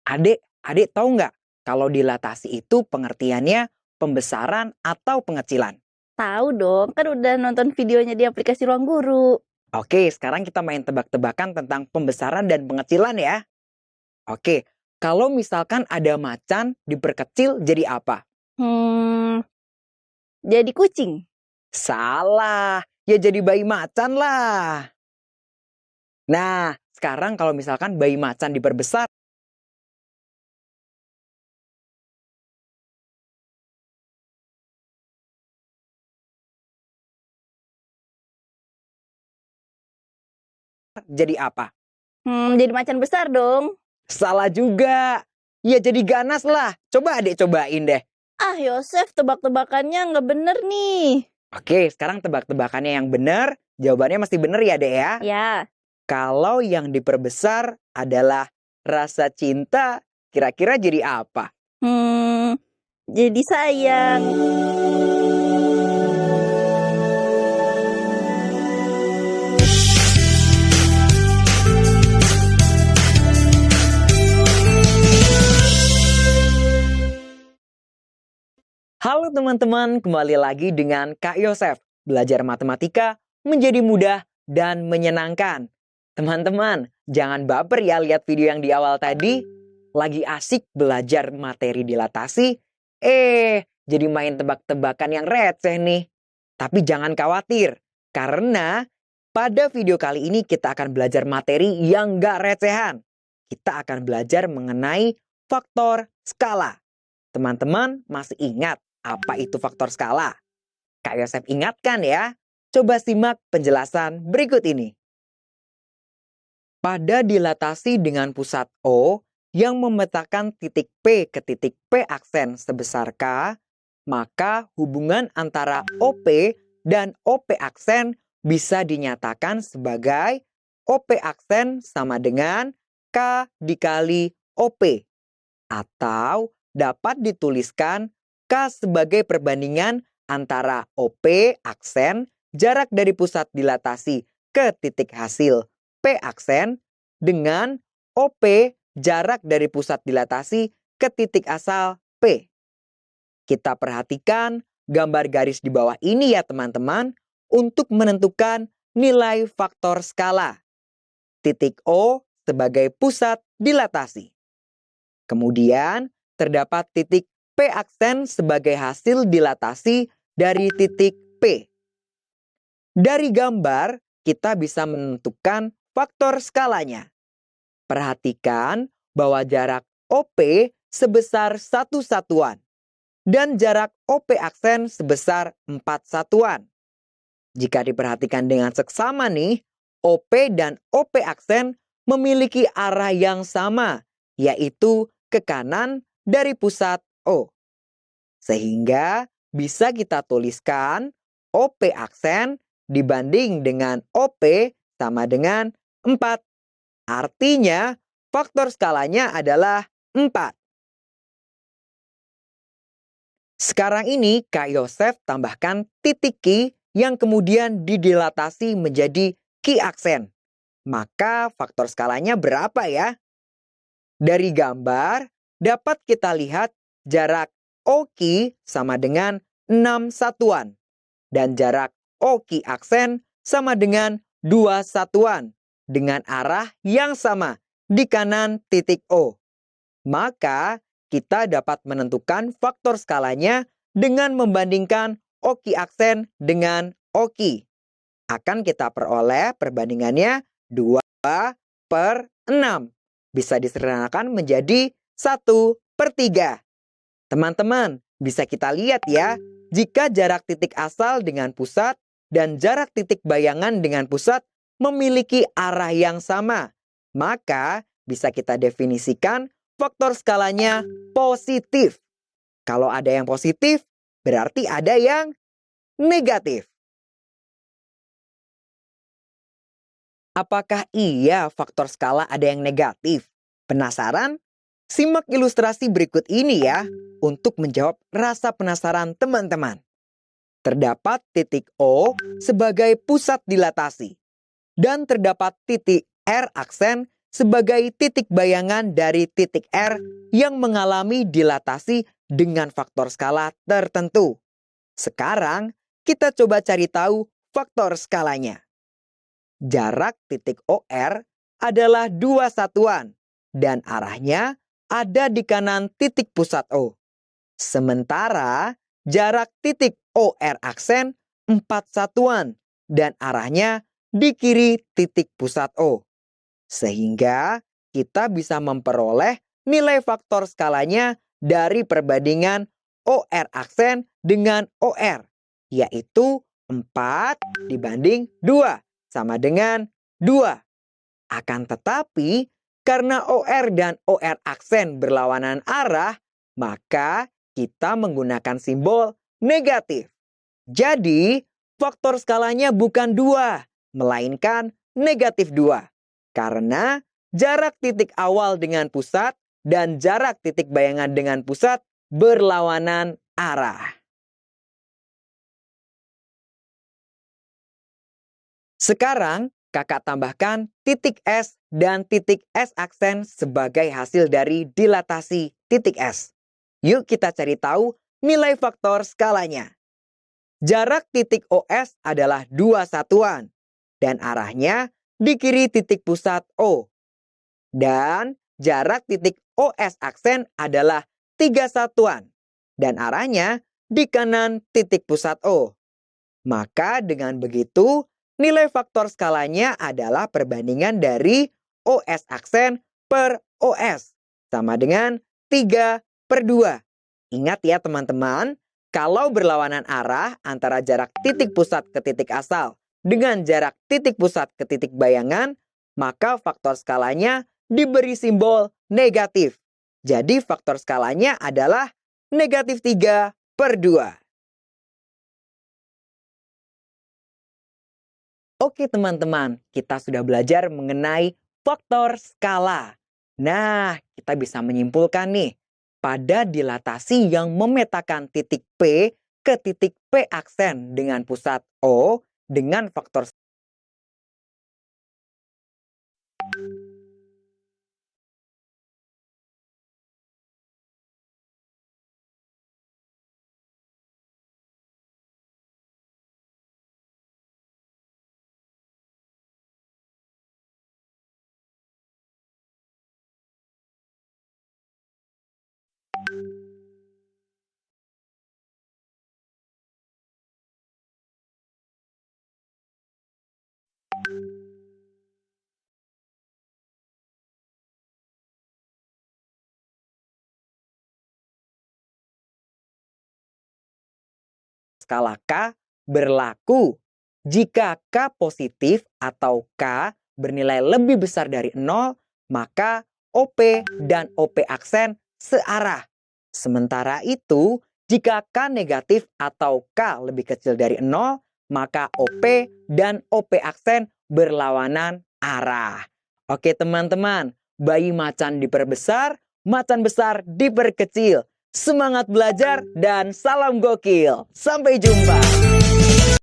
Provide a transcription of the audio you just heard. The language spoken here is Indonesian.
Adik tahu nggak kalau dilatasi itu pengertiannya pembesaran atau pengecilan? Tahu dong, kan udah nonton videonya di aplikasi Ruang Guru. Oke, sekarang kita main tebak-tebakan tentang pembesaran dan pengecilan ya. Oke, kalau misalkan ada macan diperkecil jadi apa? Hmm, jadi kucing. Salah, ya jadi bayi macan lah. Nah, sekarang kalau misalkan bayi macan diperbesar, jadi apa? Jadi macan besar dong. Salah juga. Ya jadi ganas lah. Coba adik cobain deh. Ah, Yosef, tebak-tebakannya nggak bener nih. Oke, sekarang tebak-tebakannya yang benar. Jawabannya masih benar ya, Dek ya? Ya, Kalau yang diperbesar adalah rasa cinta, kira-kira jadi apa? jadi sayang. Halo teman-teman, kembali lagi dengan Kak Yosef. Belajar matematika menjadi mudah dan menyenangkan. Teman-teman, jangan baper ya lihat video yang di awal tadi. Lagi asik belajar materi dilatasi. Jadi main tebak-tebakan yang receh nih. Tapi jangan khawatir, karena pada video kali ini kita akan belajar materi yang gak recehan. Kita akan belajar mengenai faktor skala. Teman-teman masih ingat apa itu faktor skala? Kak Yosef ingatkan ya. Coba simak penjelasan berikut ini. Pada dilatasi dengan pusat O yang memetakan titik P ke titik P aksen sebesar K, maka hubungan antara OP dan OP aksen bisa dinyatakan sebagai OP aksen sama dengan K dikali OP. Atau dapat dituliskan K sebagai perbandingan antara OP aksen jarak dari pusat dilatasi ke titik hasil P aksen dengan OP jarak dari pusat dilatasi ke titik asal P. Kita perhatikan gambar garis di bawah ini ya teman-teman untuk menentukan nilai faktor skala. Titik O sebagai pusat dilatasi. Kemudian terdapat titik P aksen sebagai hasil dilatasi dari titik P. Dari gambar, kita bisa menentukan faktor skalanya. Perhatikan bahwa jarak OP sebesar 1 satuan dan jarak OP aksen sebesar 4 satuan. Jika diperhatikan dengan seksama nih, OP dan OP aksen memiliki arah yang sama, yaitu ke kanan dari pusat O. Sehingga bisa kita tuliskan OP aksen dibanding dengan OP sama dengan 4. Artinya faktor skalanya adalah 4. Sekarang ini Kak Yosef tambahkan titik Q yang kemudian didilatasi menjadi Q aksen. Maka faktor skalanya berapa ya? Dari gambar dapat kita lihat jarak OQ sama dengan 6 satuan. Dan jarak OQ aksen sama dengan 2 satuan. Dengan arah yang sama di kanan titik O. Maka kita dapat menentukan faktor skalanya dengan membandingkan OQ aksen dengan OQ. Akan kita peroleh perbandingannya 2/6. Bisa disederhanakan menjadi 1/3. Teman-teman, bisa kita lihat ya, jika jarak titik asal dengan pusat dan jarak titik bayangan dengan pusat memiliki arah yang sama, maka bisa kita definisikan faktor skalanya positif. Kalau ada yang positif, berarti ada yang negatif. Apakah iya faktor skala ada yang negatif? Penasaran? Simak ilustrasi berikut ini ya untuk menjawab rasa penasaran teman-teman. Terdapat titik O sebagai pusat dilatasi dan terdapat titik R aksen sebagai titik bayangan dari titik R yang mengalami dilatasi dengan faktor skala tertentu. Sekarang, kita coba cari tahu faktor skalanya. Jarak titik OR adalah 2 satuan dan arahnya ada di kanan titik pusat O. Sementara jarak titik OR aksen 4 satuan dan arahnya di kiri titik pusat O. Sehingga kita bisa memperoleh nilai faktor skalanya dari perbandingan OR aksen dengan OR, yaitu 4 dibanding 2 sama dengan 2. Akan tetapi, karena OR dan OR aksen berlawanan arah, maka kita menggunakan simbol negatif. Jadi, faktor skalanya bukan 2, melainkan negatif 2. Karena jarak titik awal dengan pusat dan jarak titik bayangan dengan pusat berlawanan arah. Sekarang, kakak tambahkan titik S dan titik S aksen sebagai hasil dari dilatasi titik S. Yuk kita cari tahu nilai faktor skalanya. Jarak titik OS adalah 2 satuan dan arahnya di kiri titik pusat O. Dan jarak titik OS aksen adalah 3 satuan dan arahnya di kanan titik pusat O. Maka dengan begitu, nilai faktor skalanya adalah perbandingan dari OS aksen per OS, sama dengan 3/2. Ingat ya teman-teman, kalau berlawanan arah antara jarak titik pusat ke titik asal dengan jarak titik pusat ke titik bayangan, maka faktor skalanya diberi simbol negatif. Jadi faktor skalanya adalah negatif 3/2. Oke teman-teman, kita sudah belajar mengenai faktor skala. Nah, kita bisa menyimpulkan nih, pada dilatasi yang memetakan titik P ke titik P aksen dengan pusat O dengan faktor skala K berlaku jika K positif atau K bernilai lebih besar dari 0, maka OP dan OP aksen searah. Sementara itu, jika K negatif atau K lebih kecil dari 0, maka OP dan OP aksen berlawanan arah. Oke teman-teman, bayi macan diperbesar, macan besar diperkecil. Semangat belajar dan salam gokil. Sampai jumpa.